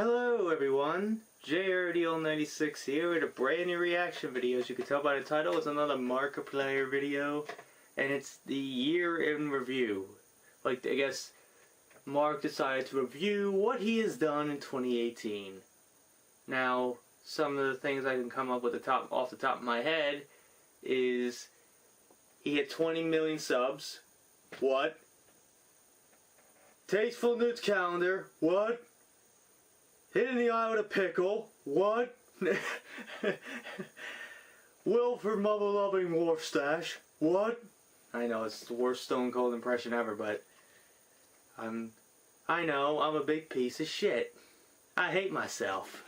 Hello everyone, JRDL96 here with a brand new reaction video. As you can tell by the title, it's another Markiplier video, and it's the year in review. Like, I guess Mark decided to review what he has done in 2018. Now, some of the things I can come up with off the top of my head is he hit 20 million subs. What? Tasteful Nudes calendar. What? Hit in the eye with a pickle. What? Wilford Mother Loving Wolf Stash. What? I know it's the worst Stone Cold impression ever, but I know I'm a big piece of shit. I hate myself.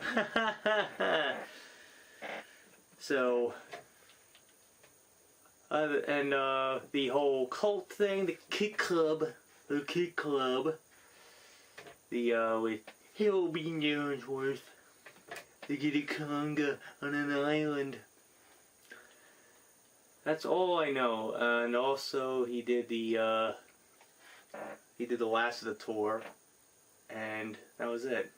So, the whole cult thing, the Kick Club, he'll be Wordsworth. They get a conga on an island. That's all I know. And also, he did the last of the tour, and that was it.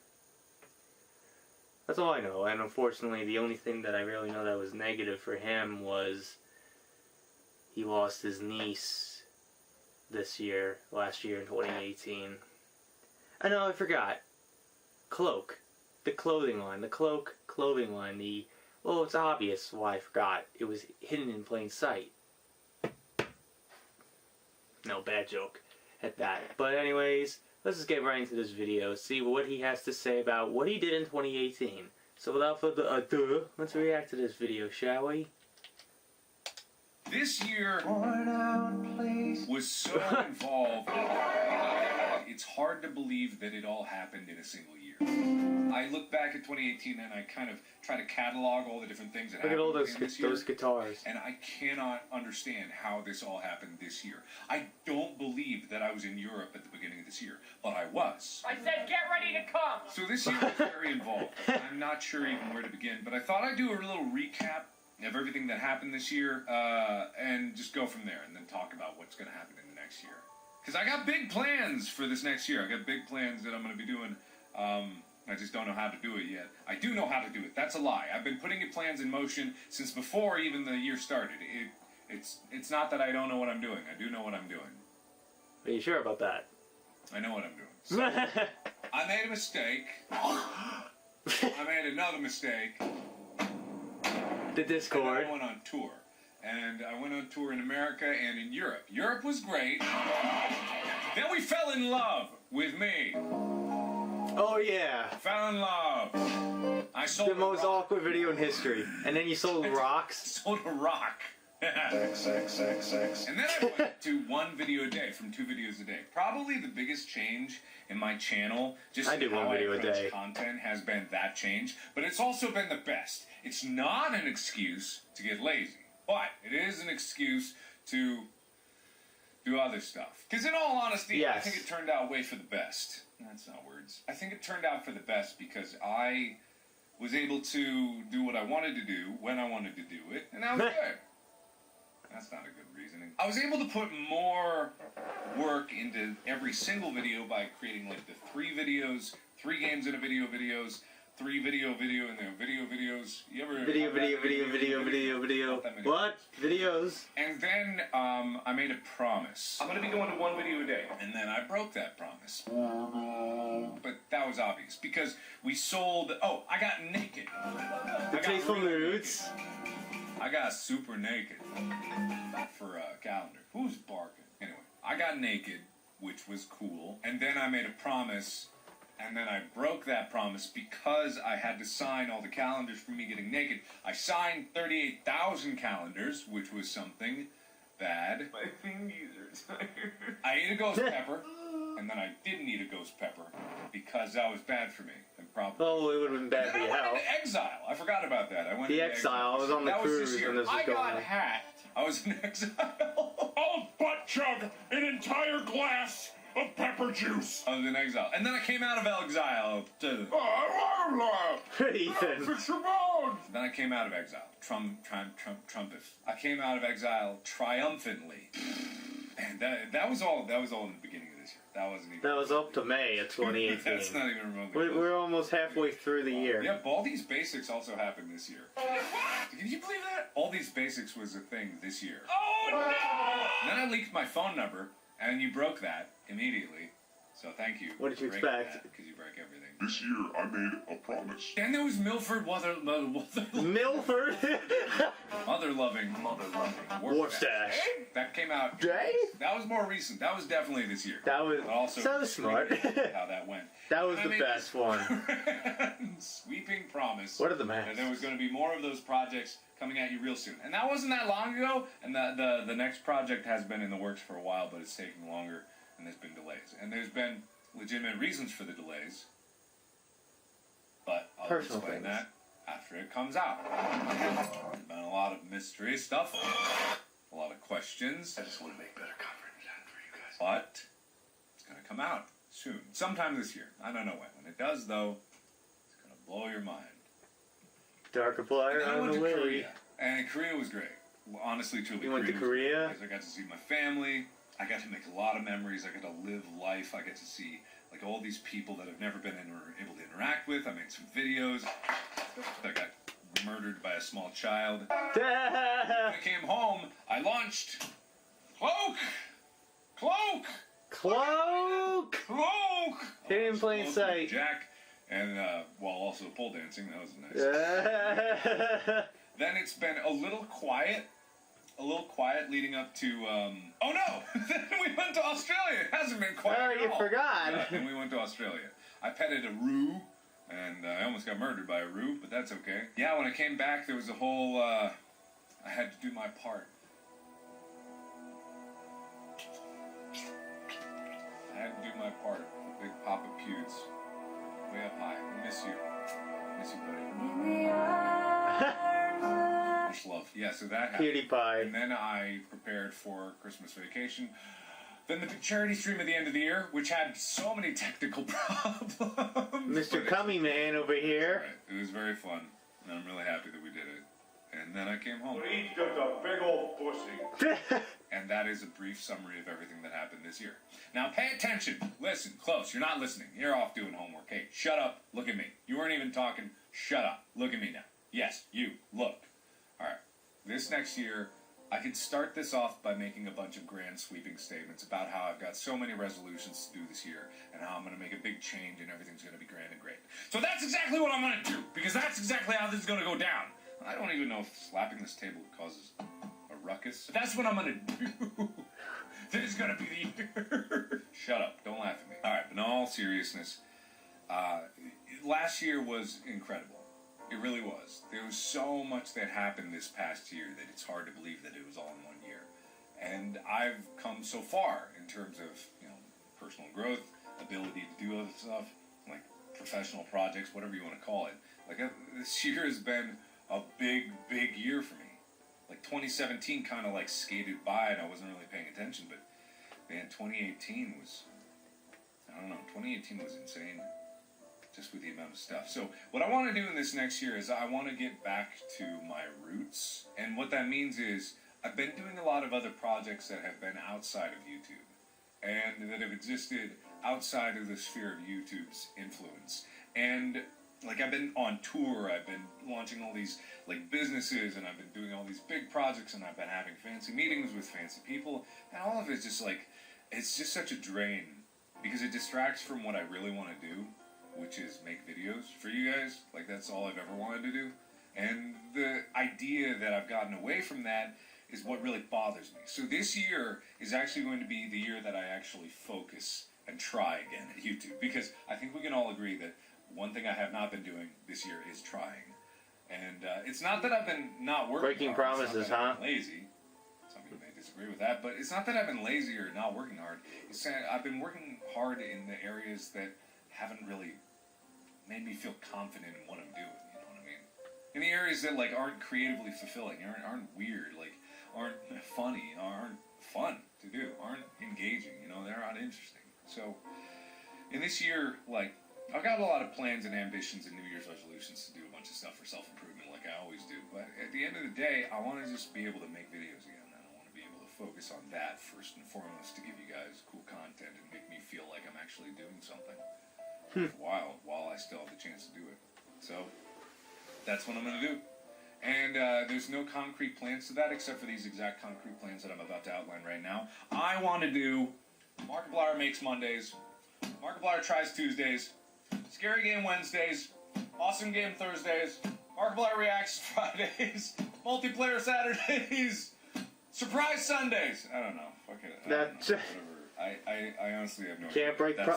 That's all I know. And unfortunately, the only thing that I really know that was negative for him was he lost his niece last year in 2018. I know, I forgot. Cloak. The clothing line. The Cloak clothing line. Well, it's obvious why I forgot. It was hidden in plain sight. No, bad joke at that. But anyways, let's just get right into this video. See what he has to say about what he did in 2018. So without further ado, let's react to this video, shall we? This year was so involved, it's hard to believe that it all happened in a single year. I look back at 2018 and I kind of try to catalog all the different things that happened this year. Those guitars. And I cannot understand how this all happened this year. I don't believe that I was in Europe at the beginning of this year, but I was. I said get ready to come! So this year was very involved. I'm not sure even where to begin, but I thought I'd do a little recap of everything that happened this year, and just go from there, and then talk about what's going to happen in the next year. Because I got big plans for this next year. I got big plans that I'm going to be doing. I just don't know how to do it yet. I do know how to do it. That's a lie. I've been putting plans in motion since before even the year started. It's not that I don't know what I'm doing. I do know what I'm doing. Are you sure about that? I know what I'm doing. So, I made a mistake. I made another mistake. The Discord. And I went on tour. And I went on tour in America and in Europe. Europe was great. Then we fell in love with me. Oh yeah. Fell in love. I sold the most awkward video in history. And then you sold rocks. Sold a rock. Sex. And then I went to one video a day from 2 videos a day. Probably the biggest change in my channel, just in how I approach content, has been that change. But it's also been the best. It's not an excuse to get lazy, but it is an excuse to do other stuff. Because in all honesty, yes. I think it turned out way for the best. That's not words. I think it turned out for the best because I was able to do what I wanted to do when I wanted to do it, and that was good. That's not a good reasoning. I was able to put more work into every single video by creating like the 3 videos, 3 games in a video videos, 3 video and then video videos. You ever video. What? Videos. And then I made a promise. I'm gonna be going to 1 video a day. And then I broke that promise. But that was obvious because we sold. Oh, I got naked. The Tasteful Nudes. I got super naked for a calendar. Who's barking? Anyway, I got naked, which was cool. And then I made a promise, and then I broke that promise because I had to sign all the calendars for me getting naked. I signed 38,000 calendars, which was something bad. My fingers are tired. I ate a ghost pepper, and then I didn't eat a ghost pepper because that was bad for me. And probably. Oh, it would have been bad for your health. I went into exile. I forgot about that. I went into exile. I was on the cruise when this was going on. I got hacked. I was in exile. I'll butt chug an entire glass of pepper juice. I was in exile. And then I came out of exile. Ethan. Then I came out of exile. Trumpeth. I came out of exile triumphantly. And that was all in the beginning of this this year. That wasn't even. That was up to May of 2018. That's not even remotely. We're almost halfway through the year. Yeah, Baldi's Basics also happened this year. Can you believe that? Baldi's Basics was a thing this year. Oh no! Then I leaked my phone number, and you broke that immediately. So thank you. What did you expect? Because you break everything. This year I made a promise. And there was Milford Milford? Mother-loving. Warstash. That came out. Day? That was more recent. That was definitely this year. That was But also so smart. how that went. That was And I the made best this one. sweeping promise. What are the that maps? there was going to be more of those projects coming at you real soon. And that wasn't that long ago. And the next project has been in the works for a while, but it's taking longer, and there's been delays. And there's been legitimate reasons for the delays. But I'll Personal explain things. that after it comes out. There's been a lot of mystery stuff, a lot of questions. I just want to make better content for you guys. But it's going to come out soon. Sometime this year. I don't know when. When it does, though, it's going to blow your mind. Darkiplier And then I on went the to way. Korea. And Korea was great. Honestly, truly. You went to was Korea? great because I got to see my family. I got to make a lot of memories. I got to live life. I get to see like all these people that I've never been able to interact with. I made some videos. I got murdered by a small child. When I came home, I launched Cloak! Hidden in plain Cloak with sight. Jack, and while also pole dancing. That was nice. Then it's been a little quiet leading up to, oh no! Then we went to Australia. It hasn't been quiet Oh, at you all. forgot. Yeah, then we went to Australia. I petted a roo, and I almost got murdered by a roo, but that's okay. Yeah, when I came back, there was a whole, I had to do my part. I had to do my part. Big Papa Pewds. Way up high. I miss you. Miss you, buddy. Much love. Yeah, so that happened. PewDiePie. And then I prepared for Christmas vacation. Then the big charity stream at the end of the year, which had so many technical problems. Mr. Cummy Man over here. Right. It was very fun, and I'm really happy that we did it. And then I came home. He's just a big old pussy. And that is a brief summary of everything that happened this year. Now pay attention. Listen close. You're not listening. You're off doing homework. Hey, shut up. Look at me. You weren't even talking. Shut up. Look at me now. Yes, you. Look. All right. This next year, I could start this off by making a bunch of grand sweeping statements about how I've got so many resolutions to do this year and how I'm going to make a big change and everything's going to be grand and great. So that's exactly what I'm going to do, because that's exactly how this is going to go down. I don't even know if slapping this table causes a ruckus, but that's what I'm going to do. This is going to be the year. Shut up. Don't laugh at me. All right, but in all seriousness, last year was incredible. It really was. There was so much that happened this past year that it's hard to believe that it was all in 1 year. And I've come so far in terms of, personal growth, ability to do other stuff, like professional projects, whatever you want to call it. Like this year has been a big, big year for me. Like 2017 kind of like skated by and I wasn't really paying attention, but man, 2018 was, I don't know, 2018 was insane. Just with the amount of stuff. So what I want to do in this next year is I want to get back to my roots. And what that means is I've been doing a lot of other projects that have been outside of YouTube and that have existed outside of the sphere of YouTube's influence. And like I've been on tour, I've been launching all these like businesses, and I've been doing all these big projects, and I've been having fancy meetings with fancy people, and all of it's just like, it's just such a drain because it distracts from what I really want to do, which is make videos for you guys. Like that's all I've ever wanted to do. And the idea that I've gotten away from that is what really bothers me. So this year is actually going to be the year that I actually focus and try again at YouTube, because I think we can all agree that one thing I have not been doing this year is trying. And it's not that I've been not working Breaking hard. promises, It's not that huh? I've been lazy. Some people may disagree with that, but it's not that I've been lazy or not working hard. It's that I've been working hard in the areas that haven't really made me feel confident in what I'm doing, you know what I mean? In the areas that like aren't creatively fulfilling, aren't weird, like aren't funny, aren't fun to do, aren't engaging, they're not interesting. So in this year, like I've got a lot of plans and ambitions and New Year's resolutions to do a bunch of stuff for self-improvement like I always do, but at the end of the day, I want to just be able to make videos again, and I want to be able to focus on that first and foremost to give you guys cool content and make me feel like I'm actually doing something while I still have the chance to do it. So that's what I'm going to do. And there's no concrete plans to that except for these exact concrete plans that I'm about to outline right now. I want to do Markiplier Makes Mondays, Markiplier Tries Tuesdays, Scary Game Wednesdays, Awesome Game Thursdays, Markiplier Reacts Fridays, Multiplayer Saturdays, Surprise Sundays. I don't know. Fuck it. That's I honestly have no idea.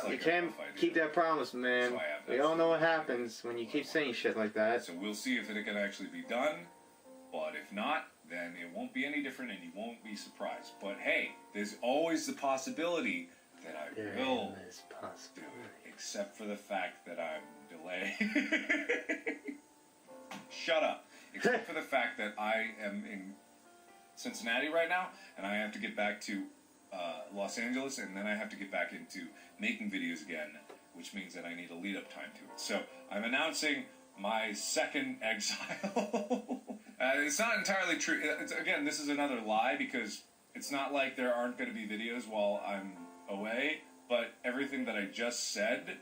You can't keep that promise, man. So we all know what happens when you keep saying shit like that. So we'll see if it can actually be done. But if not, then it won't be any different and you won't be surprised. But hey, there's always the possibility that I will do it. Except for the fact that I'm delayed. Shut up. Except for the fact that I am in Cincinnati right now and I have to get back to Los Angeles, and then I have to get back into making videos again, which means that I need a lead-up time to it. So I'm announcing my second exile. It's not entirely true. Again, this is another lie because it's not like there aren't going to be videos while I'm away, but everything that I just said,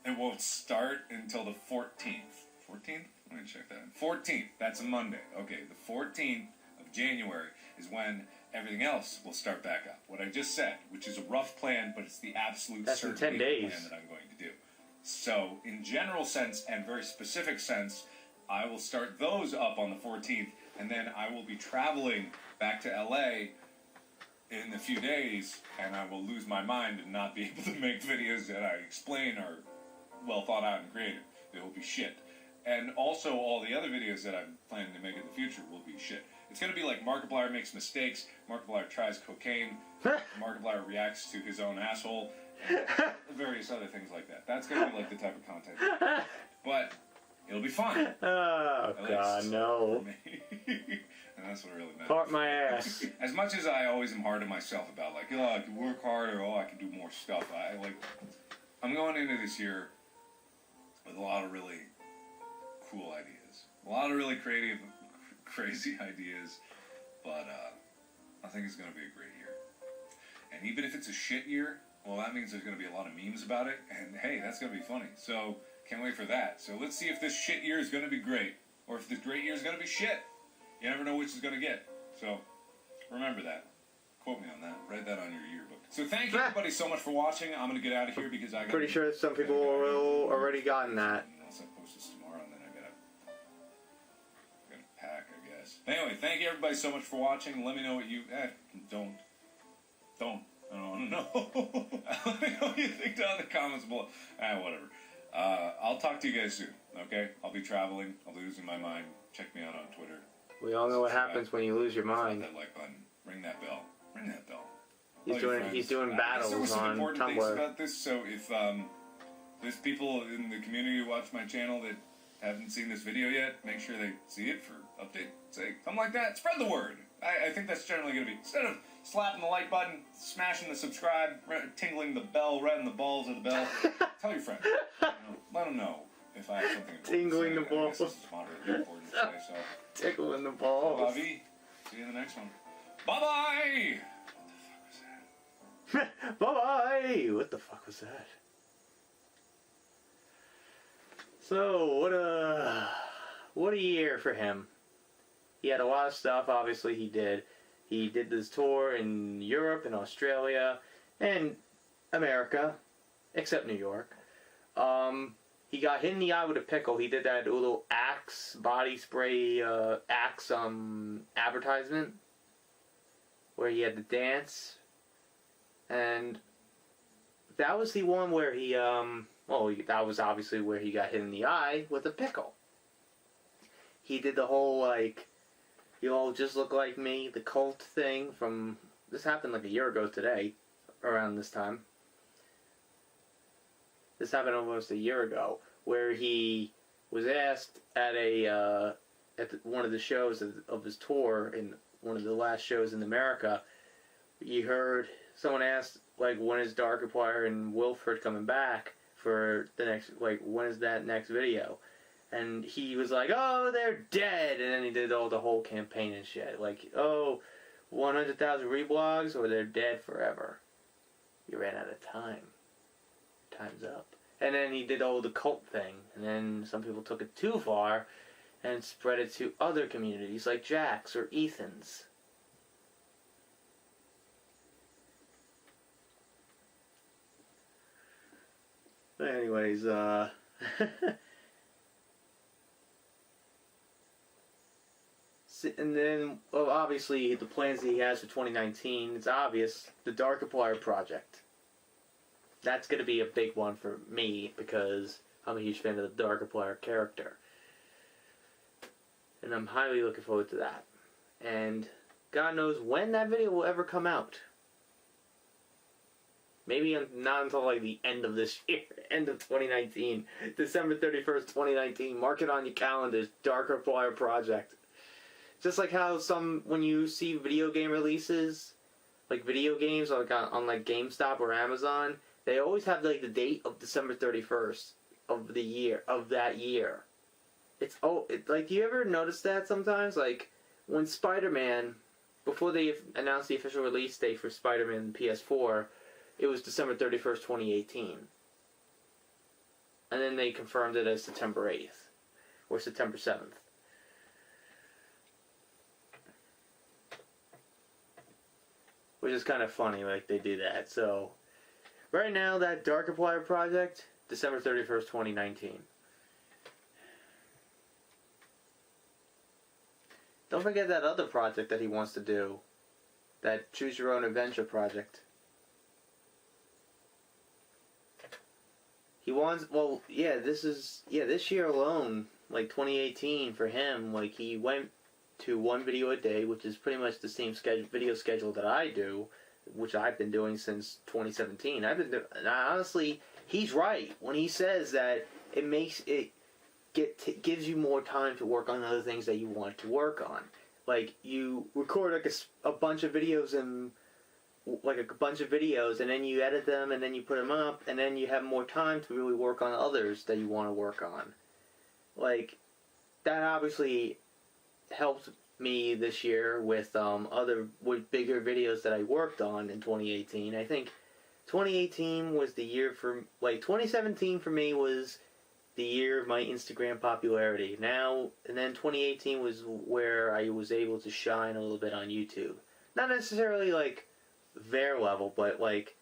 it won't start until the 14th. 14th? Let me check that. 14th. That's a Monday. Okay, the 14th of January is when everything else will start back up. What I just said, which is a rough plan, but it's the absolute certain plan that I'm going to do. So, in general sense and very specific sense, I will start those up on the 14th, and then I will be traveling back to LA in a few days, and I will lose my mind and not be able to make videos that I explain are well thought out and creative. They will be shit. And also, all the other videos that I'm planning to make in the future will be shit. It's going to be like Markiplier Makes Mistakes, Markiplier Tries Cocaine, Markiplier Reacts to His Own Asshole, and various other things like that. That's going to be like the type of content. But it'll be fun. Oh, God, no. And that's what really matters. Part my ass. As much as I always am hard on myself about, like, oh, I could work harder, oh, I could do more stuff, I'm going into this year with a lot of really cool ideas. A lot of really creative, crazy ideas, but I think it's going to be a great year. And even if it's a shit year, well, that means there's going to be a lot of memes about it, and hey, that's going to be funny. So, can't wait for that. So let's see if this shit year is going to be great, or if this great year is going to be shit. You never know which is going to get. So, remember that. Quote me on that. Write that on your yearbook. So thank you everybody so much for watching. I'm going to get out of here because I got... Pretty sure some people will already gotten that. Unless I post this tomorrow, and then I got to pack, I guess. Anyway, thank you everybody so much for watching. Let me know what you... don't. I don't want to know. Let me know what you think down in the comments below. Whatever. I'll talk to you guys soon, okay? I'll be traveling. I'll be losing my mind. Check me out on Twitter. We all know what happens when you lose your mind. Hit that like button. Ring that bell. Ring that bell. He's doing battles on Tumblr. Some important things about this. So if there's people in the community who watch my channel that haven't seen this video yet, make sure they see it for update's sake. Something like that. Spread the word. I think that's generally going to be, instead of slapping the like button, smashing the subscribe, tingling the bell right in the balls of the bell, tell your friends. Let them know if I have something important tingling to say. The balls. This is moderately important to say, so. Tickling the balls. So, see you in the next one. Bye-bye! Bye-bye! What the fuck was that? So, what a year for him. He had a lot of stuff, obviously he did. He did this tour in Europe and Australia and America, except New York. He got hit in the eye with a pickle. He did that little Axe body spray, Axe advertisement where he had to dance. And that was the one where he, that was obviously where he got hit in the eye with a pickle. He did the whole, like, you all just look like me, the cult thing from, this happened like a year ago today, around this time. This happened almost a year ago, where he was asked at one of the shows of his tour, in one of the last shows in America, you heard someone asked, like, when is Markiplier and Wilfred coming back for the next, like, when is that next video? And he was like, oh, they're dead. And then he did the whole campaign and shit. Like, oh, 100,000 reblogs or they're dead forever. You ran out of time. Time's up. And then he did all the cult thing. And then some people took it too far and spread it to other communities like Jack's or Ethan's. But anyways, and then, well, obviously, the plans that he has for 2019, it's obvious, the Markiplier project. That's going to be a big one for me, because I'm a huge fan of the Markiplier character. And I'm highly looking forward to that. And God knows when that video will ever come out. Maybe not until like the end of this year, end of 2019. December 31st, 2019. Mark it on your calendars, Markiplier project. Just like how when you see video game releases, like video games on like GameStop or Amazon, they always have like the date of December 31st of that year. Like, do you ever notice that sometimes? Like, when Spider-Man, before they announced the official release date for Spider-Man PS4, it was December 31st, 2018. And then they confirmed it as September 8th. Or September 7th. Which is kind of funny, like, they do that. So, right now, that Markiplier project, December 31st, 2019. Don't forget that other project that he wants to do. That Choose Your Own Adventure project. He wants, well, this year alone, like 2018 for him, like he went to one video a day, which is pretty much the same video schedule that I do, which I've been doing since 2017. Honestly, he's right when he says that gives you more time to work on other things that you want to work on. Like, you record like a bunch of videos and then you edit them and then you put them up and then you have more time to really work on others that you want to work on. Like, that obviously helped me this year with bigger videos that I worked on in 2018. I think 2018 was the year 2017 for me was the year of my Instagram popularity. And then 2018 was where I was able to shine a little bit on YouTube. Not necessarily like their level, but like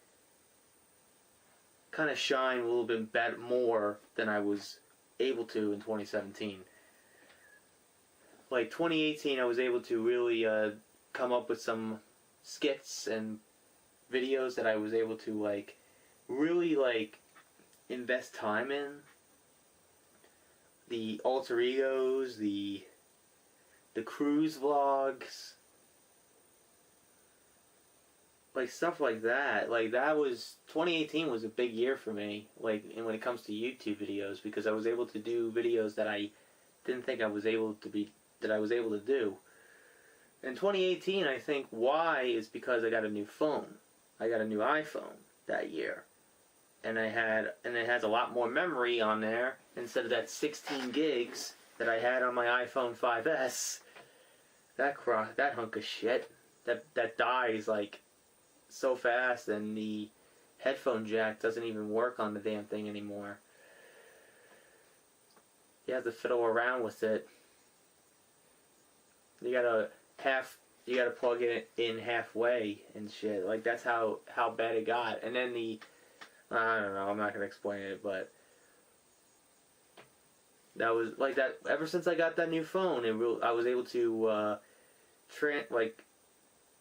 kind of shine a little bit more than I was able to in 2017. Like 2018, I was able to really come up with some skits and videos that I was able to like really like invest time in. The alter egos, the cruise vlogs, like stuff like that. Like, that was 2018 was a big year for me. Like, and when it comes to YouTube videos, because I was able to do videos that I didn't think I was able to do. In 2018, I think why is because I got a new phone. I got a new iPhone that year. And it has a lot more memory on there instead of that 16 gigs that I had on my iPhone 5S. That hunk of shit that dies like so fast, and the headphone jack doesn't even work on the damn thing anymore. You have to fiddle around with it. You gotta plug it in halfway and shit. Like, that's how bad it got. And then I don't know, I'm not gonna explain it, but that was like that. Ever since I got that new phone, I was able to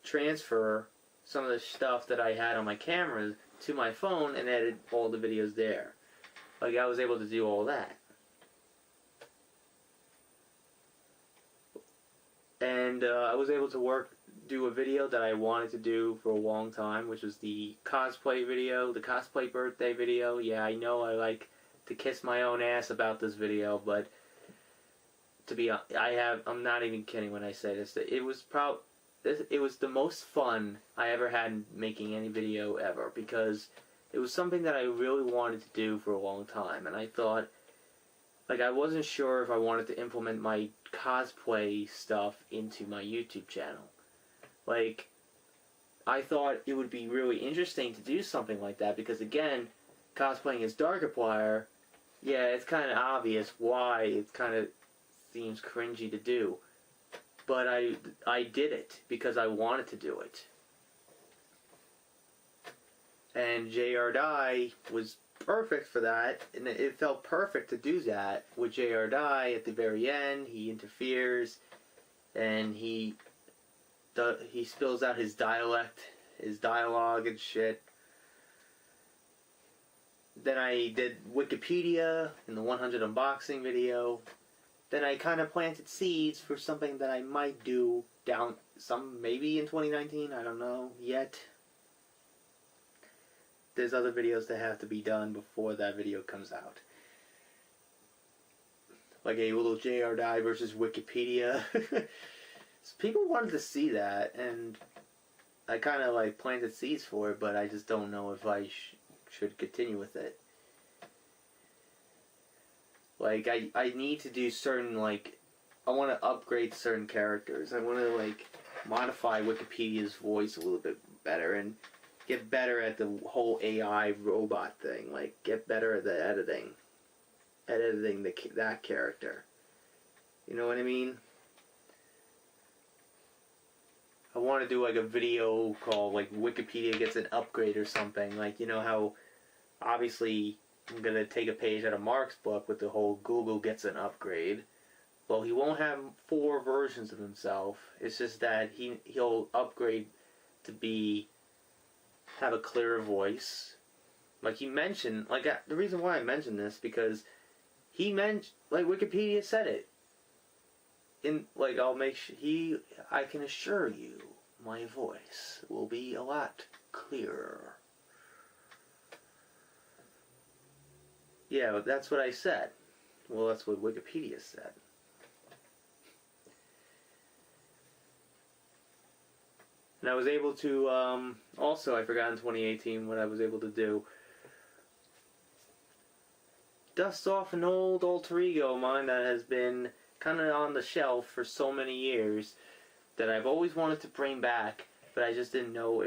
transfer some of the stuff that I had on my camera to my phone and edit all the videos there. Like, I was able to do all that. And I was able to do a video that I wanted to do for a long time, which was the cosplay video, the cosplay birthday video. Yeah, I know I like to kiss my own ass about this video, but I'm not even kidding when I say this. It was the most fun I ever had making any video ever, because it was something that I really wanted to do for a long time, and I thought, like, I wasn't sure if I wanted to implement my cosplay stuff into my YouTube channel. Like, I thought it would be really interesting to do something like that because, again, cosplaying as Darkiplier, yeah, it's kind of obvious why it kind of seems cringy to do. But I did it because I wanted to do it. And J.R. Dye was perfect for that, and it felt perfect to do that with J.R. Dye at the very end. He interferes, and he spills out his dialect, his dialogue and shit. Then I did Wikipedia in the 100 unboxing video. Then I kind of planted seeds for something that I might do maybe in 2019, I don't know yet. There's other videos that have to be done before that video comes out. Like a little JR Dye versus Wikipedia. So people wanted to see that, and I kind of like planted seeds for it, but I just don't know if I should continue with it. Like, I need to do certain, like, I want to upgrade certain characters. I want to, like, modify Wikipedia's voice a little bit better and get better at the whole AI robot thing. Like, get better at the editing that character. You know what I mean? I want to do, like, a video called, like, Wikipedia gets an upgrade or something. Like, you know how, obviously, I'm going to take a page out of Mark's book with the whole Google gets an upgrade. Well, he won't have 4 versions of himself. It's just that he'll upgrade to have a clearer voice. Like he mentioned, like the reason why I mentioned this, because he mentioned, like Wikipedia said it. Like I can assure you, my voice will be a lot clearer. Yeah, that's what I said. Well, that's what Wikipedia said. And I was able to, also, I forgot in 2018 what I was able to do. Dust off an old alter ego of mine that has been kind of on the shelf for so many years that I've always wanted to bring back, but I just didn't know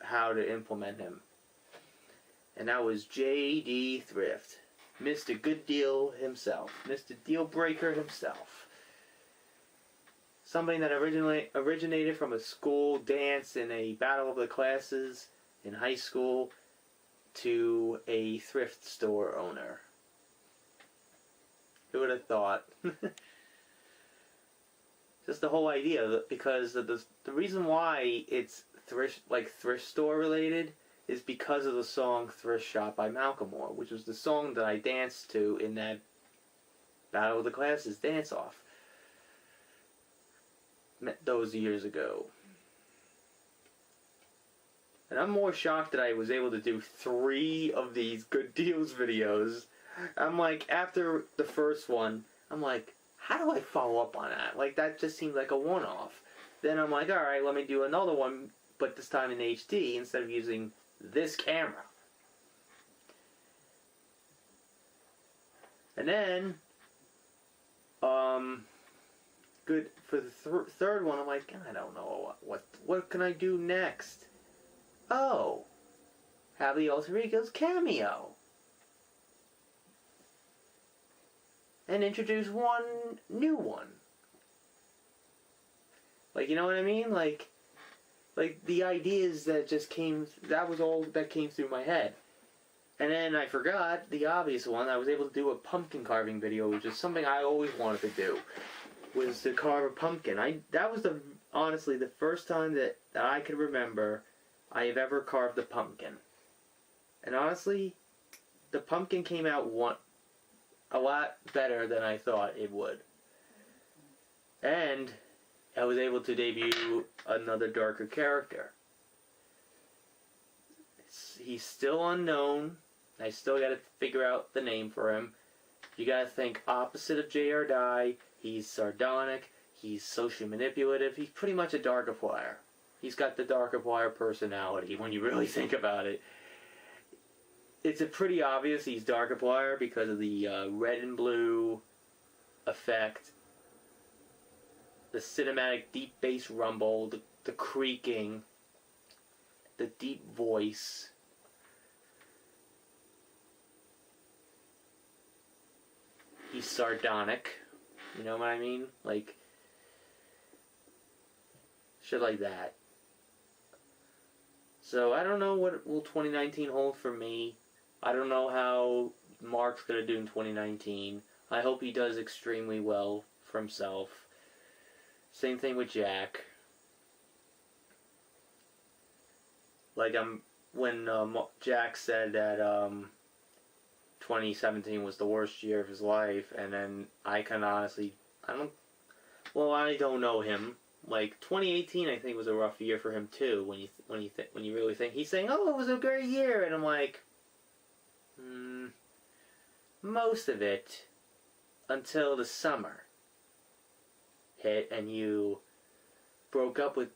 how to implement him. And that was J.D. Thrift. Mr. Good Deal himself. Mr. Deal Breaker himself. Something that originated from a school dance in a battle of the classes in high school to a thrift store owner. Who would have thought? Just the whole idea, because of the reason why it's thrift store related is because of the song Thrift Shop by Macklemore, which was the song that I danced to in that Battle of the Classes dance-off those years ago. And I'm more shocked that I was able to do 3 of these Good Deals videos. I'm like, after the first one, I'm like, how do I follow up on that? Like, that just seemed like a one-off. Then I'm like, alright, let me do another one, but this time in HD instead of using this camera. And then, good for the third one, I'm like, I don't know, what can I do next? Oh, have the alter ego's cameo. And introduce one new one. Like, you know what I mean? Like the ideas that was all that came through my head. And then I forgot the obvious one. I was able to do a pumpkin carving video, which is something I always wanted to do, was to carve a pumpkin. That was honestly the first time that I could remember I have ever carved a pumpkin. And honestly, the pumpkin came out a lot better than I thought it would. And I was able to debut another darker character. He's still unknown. I still gotta figure out the name for him. You gotta think opposite of J.R. Dye. He's sardonic. He's socially manipulative. He's pretty much a Darkiplier. He's got the Darkiplier personality when you really think about it. It's pretty obvious he's Darkiplier because of the red and blue effect, the cinematic deep bass rumble, the the creaking, the deep voice. He's sardonic. You know what I mean? Like, shit like that. So I don't know what will 2019 hold for me. I don't know how Mark's gonna do in 2019. I hope he does extremely well for himself. Same thing with Jack. Like, when Jack said that 2017 was the worst year of his life, and then I can honestly, I don't know him. Like, 2018, I think, was a rough year for him too. When you really think, he's saying, "Oh, it was a great year," and I'm like, most of it until the summer hit and you broke up with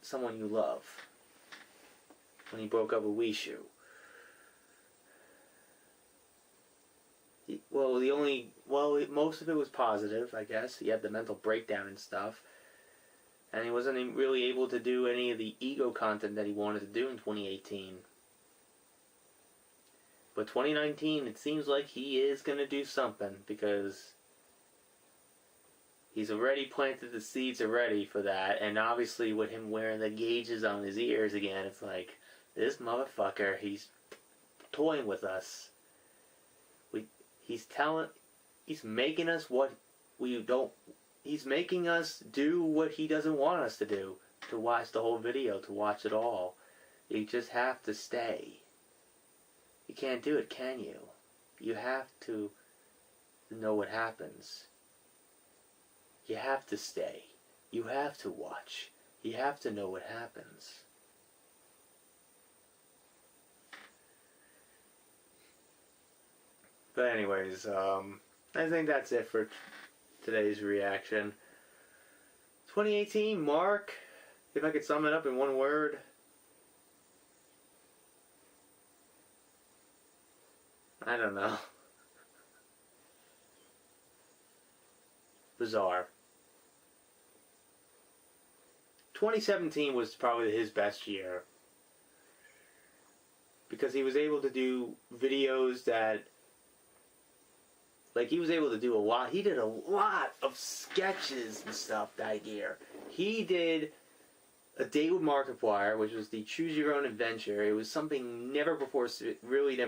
someone you love. When he broke up with Wishu. Most of it was positive, I guess. He had the mental breakdown and stuff. And he wasn't really able to do any of the ego content that he wanted to do in 2018. But 2019, it seems like he is going to do something, because he's already planted the seeds already for that. And obviously with him wearing the gauges on his ears again, it's like, this motherfucker, he's toying with us. He's making us what we don't, he's making us do what he doesn't want us to do. To watch the whole video, to watch it all. You just have to stay. You can't do it, can you? You have to know what happens. You have to stay. You have to watch. You have to know what happens. But anyways, I think that's it for today's reaction. 2018, Mark, if I could sum it up in one word. I don't know. Bizarre. 2017 was probably his best year. Because he was able to do videos that, like, he was able to do a lot. He did a lot of sketches and stuff that year. He did A Date with Markiplier, which was the Choose Your Own Adventure. It was something never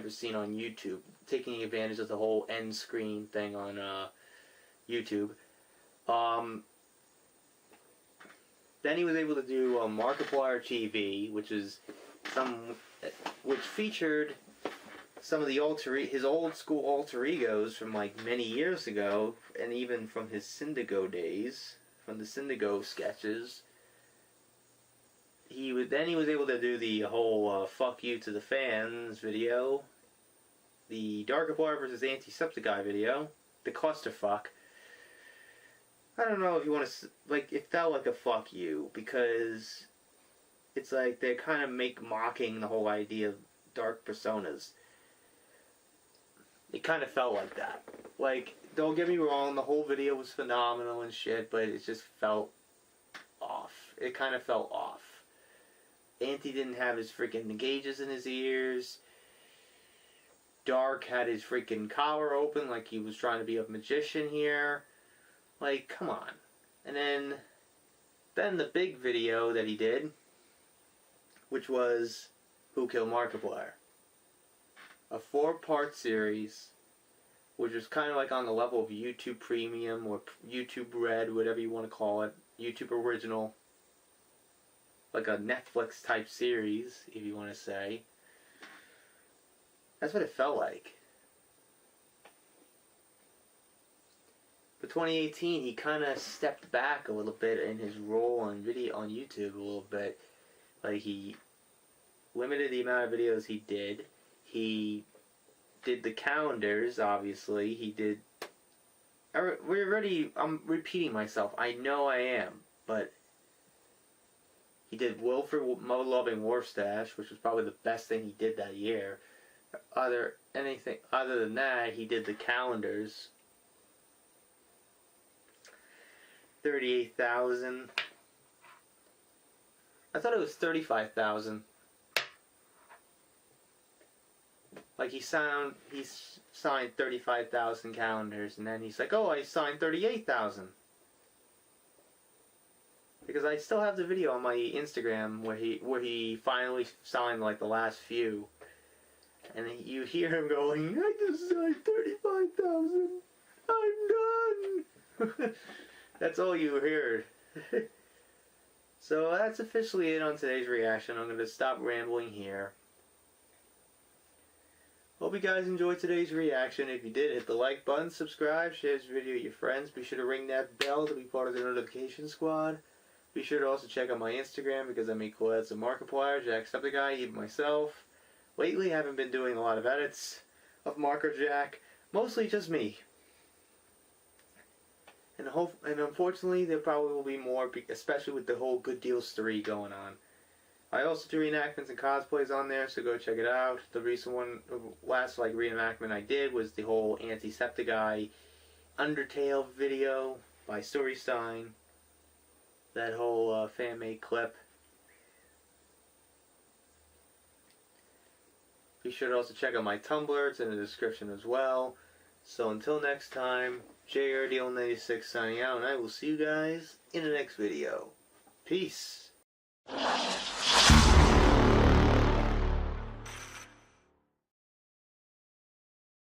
seen on YouTube. Taking advantage of the whole end screen thing on YouTube. Then he was able to do Markiplier TV, which featured some of the his old school alter egos from like many years ago, and even from his Syndigo days, from the Syndigo sketches. Then he was able to do the whole "fuck you to the fans" video, the Darkiplier versus Antisepticeye video, the clusterfuck. I don't know if you want to, like, it felt like a fuck you, because it's like they're kind of mocking the whole idea of dark personas. It kind of felt like that. Like, don't get me wrong, the whole video was phenomenal and shit, but it just felt off. It kind of felt off. Anti didn't have his freaking gauges in his ears. Dark had his freaking collar open like he was trying to be a magician here. Like, come on. And then the big video that he did, which was Who Killed Markiplier? A 4-part series, which was kind of like on the level of YouTube Premium or YouTube Red, whatever you want to call it. YouTube Original. Like a Netflix type series, if you want to say. That's what it felt like. But 2018, he kind of stepped back a little bit in his role on YouTube a little bit. Like, he limited the amount of videos he did. He did the calendars, obviously. He did... I'm repeating myself. I know I am. But he did Wilford Loving Warstash, which was probably the best thing he did that year. Other than that, he did the calendars. 38,000. I thought it was 35,000. Like he signed 35,000 calendars, and then he's like, "Oh, I signed 38,000." Because I still have the video on my Instagram where he finally signed like the last few, and you hear him going, "I just signed 35,000. I'm done." That's all you heard. So that's officially it on today's reaction. I'm going to stop rambling here. Hope you guys enjoyed today's reaction. If you did, hit the like button, subscribe, share this video with your friends. Be sure to ring that bell to be part of the notification squad. Be sure to also check out my Instagram because I make cool edits of Markiplier, Jacksepticeye, even myself. Lately, I haven't been doing a lot of edits of Marker Jack. Mostly just me. And unfortunately, there probably will be more, especially with the whole Good Deals 3 going on. I also do reenactments and cosplays on there, so go check it out. The recent one, last reenactment I did was the whole Antisepticeye Undertale video by Storystein. That whole fan-made clip. Be sure to also check out my Tumblr, it's in the description as well. So until next time, JRDL96 signing out, and I will see you guys in the next video. Peace!